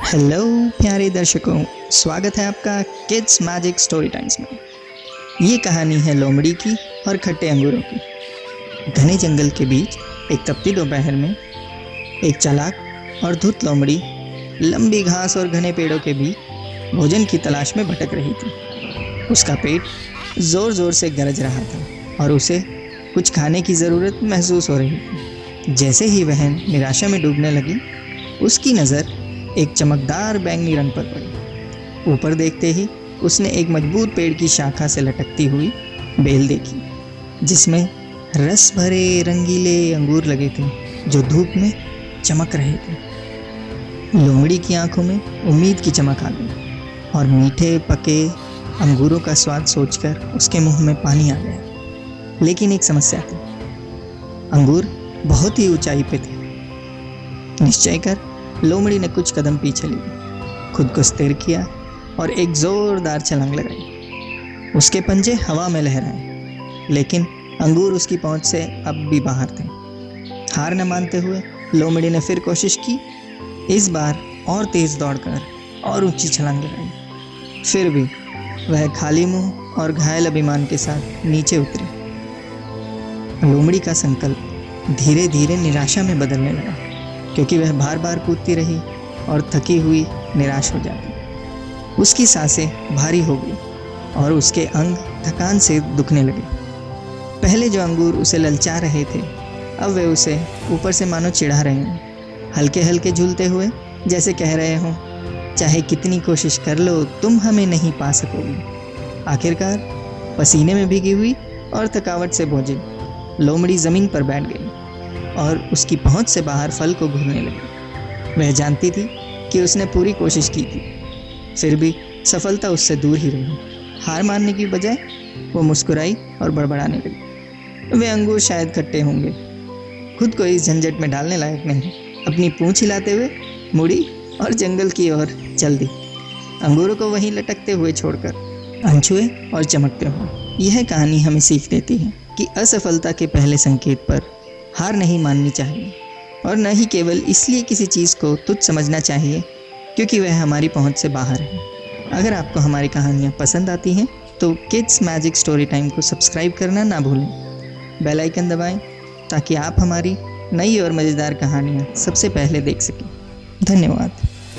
Hello प्यारे दर्शकों, स्वागत है आपका किड्स मैजिक स्टोरी टाइम्स में। ये कहानी है लोमड़ी की और खट्टे अंगूरों की। घने जंगल के बीच एक तपती दोपहर में एक चालाक और धूर्त लोमड़ी लंबी घास और घने पेड़ों के बीच भोजन की तलाश में भटक रही थी। उसका पेट जोर जोर से गरज रहा था और उसे कुछ खाने की ज़रूरत महसूस हो रही थी। जैसे ही वह निराशा में डूबने लगी, उसकी नज़र एक चमकदार बैंगनी रंग पर पड़ी। ऊपर देखते ही उसने एक मजबूत पेड़ की शाखा से लटकती हुई बेल देखी, जिसमें रस भरे रंगीले अंगूर लगे थे जो धूप में चमक रहे थे। लोमड़ी की आंखों में उम्मीद की चमक आ गई और मीठे पके अंगूरों का स्वाद सोचकर उसके मुंह में पानी आ गया। लेकिन एक समस्या थी, अंगूर बहुत ही ऊंचाई पे थे। निश्चय कर लोमड़ी ने कुछ कदम पीछे लिए, खुद को स्थिर किया और एक जोरदार छलांग लगाई। उसके पंजे हवा में लहराए, लेकिन अंगूर उसकी पहुंच से अब भी बाहर थे। हार न मानते हुए लोमड़ी ने फिर कोशिश की, इस बार और तेज दौड़कर और ऊंची छलांग लगाई। फिर भी वह खाली मुंह और घायल अभिमान के साथ नीचे उतरी। लोमड़ी का संकल्प धीरे धीरे निराशा में बदलने लगा, क्योंकि वह बार बार कूदती रही और थकी हुई निराश हो जाती। उसकी सांसें भारी हो गई और उसके अंग थकान से दुखने लगे। पहले जो अंगूर उसे ललचा रहे थे, अब वे उसे ऊपर से मानो चिढ़ा रहे हैं, हल्के हल्के झूलते हुए, जैसे कह रहे हों, चाहे कितनी कोशिश कर लो तुम हमें नहीं पा सकोगी। आखिरकार पसीने में भीगी हुई और थकावट से बोझिल लोमड़ी ज़मीन पर बैठ गई और उसकी पहुंच से बाहर फल को घूरने लगी। वह जानती थी कि उसने पूरी कोशिश की थी, फिर भी सफलता उससे दूर ही रही। हार मानने की बजाय वो मुस्कुराई और बड़बड़ाने लगी, वे अंगूर शायद खट्टे होंगे, खुद को इस झंझट में डालने लायक नहीं। अपनी पूंछ हिलाते हुए मुड़ी और जंगल की ओर चल दी, अंगूरों को वहीं लटकते हुए छोड़कर, अनछुए और चमकते हुए। यह कहानी हमें सीख देती है कि असफलता के पहले संकेत पर हार नहीं माननी चाहिए, और न ही केवल इसलिए किसी चीज़ को तुच्छ समझना चाहिए क्योंकि वह हमारी पहुंच से बाहर है। अगर आपको हमारी कहानियाँ पसंद आती हैं तो किड्स मैजिक स्टोरी टाइम को सब्सक्राइब करना ना भूलें। बेल आइकन दबाएं ताकि आप हमारी नई और मज़ेदार कहानियाँ सबसे पहले देख सकें। धन्यवाद।